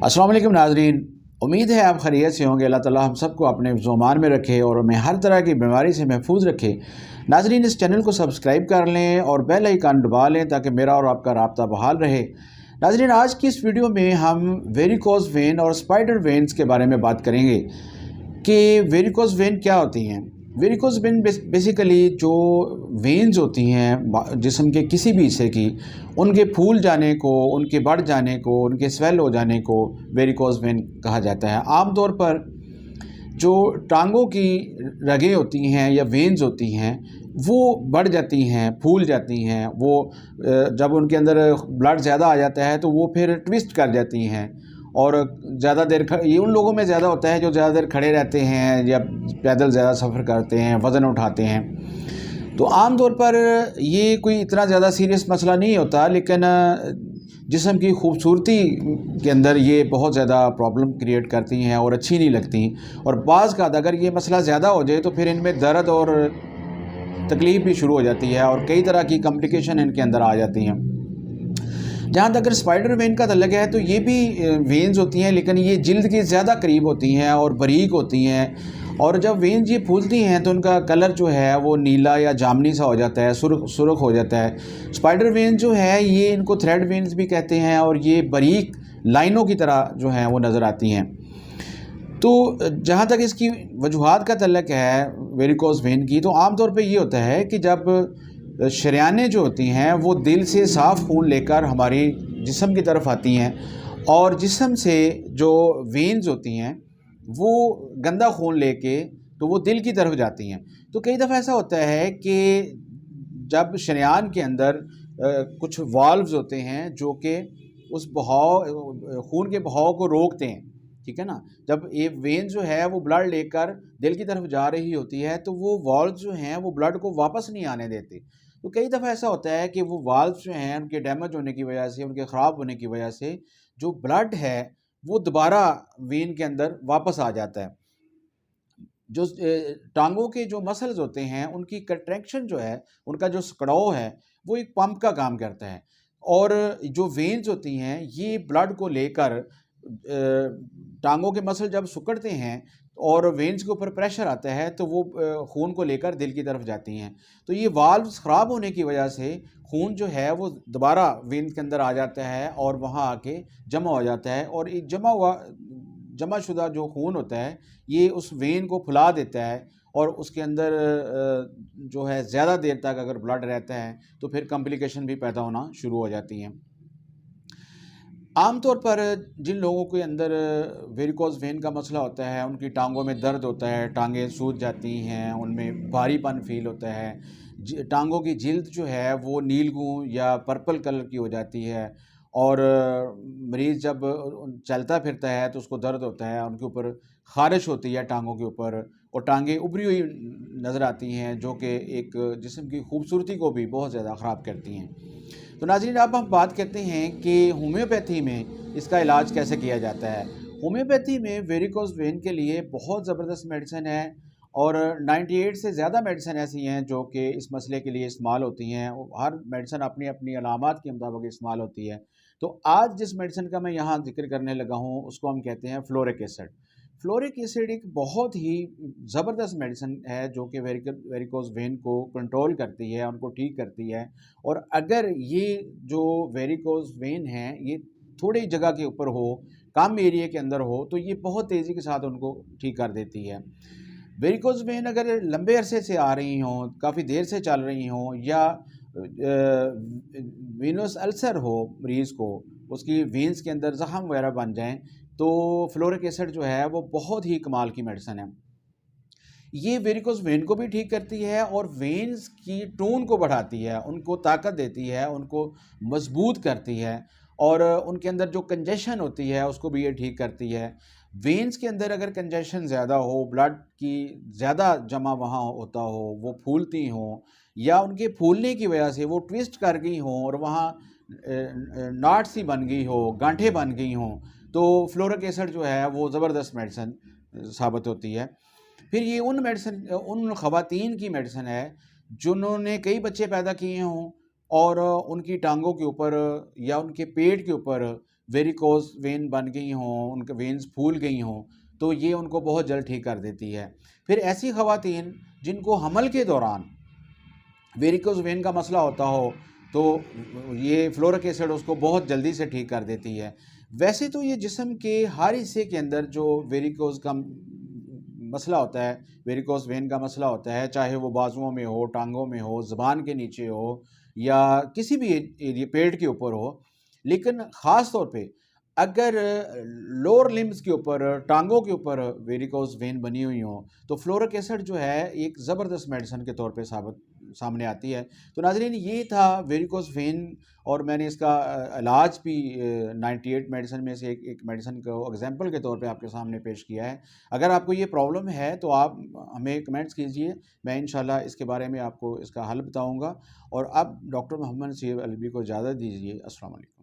अस्सलाम वालेकुम नाज़रीन, उम्मीद है आप खैरियत से होंगे। अल्लाह ताला हम सबको अपने ज़ुमान में रखे और हमें हर तरह की बीमारी से महफूज रखे। नाज़रीन, इस चैनल को सब्सक्राइब कर लें और बेल आइकन दबा लें ताकि मेरा और आपका राब्ता बहाल रहे। नाज़रीन, आज की इस वीडियो में हम वेरिकोज़ वेन और स्पाइडर वेन्स के बारे में बात करेंगे कि वेरिकोज़ वेन क्या होती हैं। वेरिकोज़ वेन बेसिकली जो वेन्स होती हैं जिस्म के किसी भी हिस्से की, उनके फूल जाने को, उनके बढ़ जाने को, उनके स्वेल हो जाने को वेरिकोज़ वेन कहा जाता है। आम तौर पर जो टांगों की रगें होती हैं या वेन्स होती हैं वो बढ़ जाती हैं, फूल जाती हैं। वो जब उनके अंदर ब्लड ज़्यादा आ जाता है तो वो फिर ट्विस्ट कर जाती हैं और ज़्यादा देर ये उन लोगों में ज़्यादा होता है जो ज़्यादा देर खड़े रहते हैं या पैदल ज़्यादा सफ़र करते हैं, वज़न उठाते हैं। तो आम तौर पर ये कोई इतना ज़्यादा सीरियस मसला नहीं होता, लेकिन जिस्म की खूबसूरती के अंदर ये बहुत ज़्यादा प्रॉब्लम क्रिएट करती हैं और अच्छी नहीं लगती। और बाज़ का अगर ये मसला ज़्यादा हो जाए तो फिर इनमें दर्द और तकलीफ़ भी शुरू हो जाती है और कई तरह की कॉम्प्लिकेशन इनके अंदर आ जाती हैं। जहाँ तक अगर स्पाइडर वेन का तल्लुक़ है तो ये भी वेन्स होती हैं, लेकिन ये जिल्द के ज़्यादा करीब होती हैं और बारीक होती हैं। और जब वेन्स ये फूलती हैं तो उनका कलर जो है वो नीला या जामनी सा हो जाता है, सुर्ख हो जाता है। स्पाइडर वेन जो है ये इनको थ्रेड वेन्स भी कहते हैं और ये बारीक लाइनों की तरह जो हैं वो नज़र आती हैं। तो जहाँ तक इसकी वजूहात का तल्लुक़ है वेरिकोज़ वेन की, तो आम तौर पे ये होता है कि जब शरियानें जो होती हैं वो दिल से साफ़ खून लेकर हमारी जिस्म की तरफ आती हैं और जिस्म से जो वेन्स होती हैं वो गंदा खून लेके तो वो दिल की तरफ जाती हैं। तो कई दफ़ा ऐसा होता है कि जब शरियान के अंदर कुछ वाल्व्स होते हैं जो कि उस खून के बहाव को रोकते हैं, ठीक है ना। जब ये वेन जो है वो ब्लड लेकर दिल की तरफ जा रही होती है तो वो वाल्व जो हैं वो ब्लड को वापस नहीं आने देते। तो कई दफ़ा ऐसा होता है कि वो वाल्व जो हैं उनके डैमेज होने की वजह से, उनके ख़राब होने की वजह से जो ब्लड है वो दोबारा वेन के अंदर वापस आ जाता है। जो टांगों के जो मसल्स होते हैं उनकी कंट्रैक्शन जो है, उनका जो सिकुड़ाव है वो एक पंप का काम करता है। और जो वेन्स होती हैं ये ब्लड को लेकर टांगों के मसल जब सिकुड़ते हैं और वेन्स के ऊपर प्रेशर आता है तो वो खून को लेकर दिल की तरफ जाती हैं। तो ये वाल्व्स ख़राब होने की वजह से खून जो है वो दोबारा वेन्स के अंदर आ जाता है और वहाँ आके जमा हो जाता है और एक जमा शुदा जो खून होता है ये उस वेन को फुला देता है और उसके अंदर जो है ज़्यादा देर तक अगर ब्लड रहता है तो फिर कॉम्प्लिकेशन भी पैदा होना शुरू हो जाती हैं। आमतौर पर जिन लोगों के अंदर वेरिकोज़ वेन का मसला होता है उनकी टांगों में दर्द होता है, टांगें सूज जाती हैं, उनमें भारीपन फील होता है, टांगों की जिल्द जो है वो नीलगू या पर्पल कलर की हो जाती है और मरीज़ जब चलता फिरता है तो उसको दर्द होता है, उनके ऊपर ख़ारिश होती है टांगों के ऊपर और टांगें उभरी हुई नज़र आती हैं जो कि एक जिस्म की खूबसूरती को भी बहुत ज़्यादा ख़राब करती हैं। तो नाज़रीन, अब हम बात करते हैं कि होम्योपैथी में इसका इलाज कैसे किया जाता है। होम्योपैथी में वेरिकोज़ वेन के लिए बहुत ज़बरदस्त मेडिसिन है और 98 से ज़्यादा मेडिसिन ऐसी हैं जो कि इस मसले के लिए इस्तेमाल होती हैं। हर मेडिसिन अपनी अपनी अलामात के मुताबिक इस्तेमाल होती है। तो आज जिस मेडिसिन का मैं यहाँ ज़िक्र करने लगा हूँ उसको हम कहते हैं फ्लोरिक एसिड। फ्लोरिक एसिड एक बहुत ही ज़बरदस्त मेडिसिन है जो कि वेरिकोज़ वेन को कंट्रोल करती है, उनको ठीक करती है। और अगर ये जो वेरिकोज़ वेन है ये थोड़ी जगह के ऊपर हो, कम एरिया के अंदर हो, तो ये बहुत तेज़ी के साथ उनको ठीक कर देती है। वेरिकोज़ वेन अगर लंबे अरसे से आ रही हों, काफ़ी देर से चल रही हों या वेनस अल्सर हो मरीज़ को, उसकी वेन्स के अंदर ज़ख़म वगैरह बन जाएँ, तो फ्लोरिक एसिड जो है वो बहुत ही कमाल की मेडिसिन है। ये वेरिकोज़ वेन को भी ठीक करती है और वेन्स की टोन को बढ़ाती है, उनको ताकत देती है, उनको मजबूत करती है और उनके अंदर जो कंजेशन होती है उसको भी ये ठीक करती है। वेन्स के अंदर अगर कंजेशन ज़्यादा हो, ब्लड की ज़्यादा जमा वहाँ होता हो, वो फूलती हों या उनके फूलने की वजह से वो ट्विस्ट कर गई हों और वहाँ नाट सी बन गई हो, गांठें बन गई हों, तो फ्लोरिक एसिड जो है वो ज़बरदस्त मेडिसिन साबित होती है। फिर ये उन ख़वातीन की मेडिसिन है जिन्होंने कई बच्चे पैदा किए हों और उनकी टांगों के ऊपर या उनके पेट के ऊपर वेरिकोज वेन बन गई हों, उनके वेन्स फूल गई हों, तो ये उनको बहुत जल्द ठीक कर देती है। फिर ऐसी ख़वातीन जिनको हमल के दौरान वेरिकोज वेन का मसला होता हो, तो ये फ्लोरिक एसिड उसको बहुत जल्दी से ठीक कर देती है। वैसे तो ये जिस्म के हर हिस्से के अंदर जो वेरिकोज का मसला होता है, वेरिकोज वेन का मसला होता है, चाहे वो बाजुओं में हो, टांगों में हो, ज़बान के नीचे हो या किसी भी एरिया पेट के ऊपर हो, लेकिन ख़ास तौर पे अगर लोअर लिम्स के ऊपर, टांगों के ऊपर वेरिकोज वेन बनी हुई हो, तो फ्लोरिक एसिड जो है एक ज़बरदस्त मेडिसिन के तौर पे सामने आती है। तो नाज़रीन, ये था वेरिकोज वेन, और मैंने इसका इलाज भी 98 मेडिसिन में से एक मेडिसिन को एग्जांपल के तौर पे आपके सामने पेश किया है। अगर आपको ये प्रॉब्लम है तो आप हमें कमेंट्स कीजिए, मैं इंशाल्लाह इसके बारे में आपको इसका हल बताऊँगा। और अब डॉक्टर मोहम्मद नसीब अलवी को इजाज़त दीजिए। अस्सलाम वालेकुम।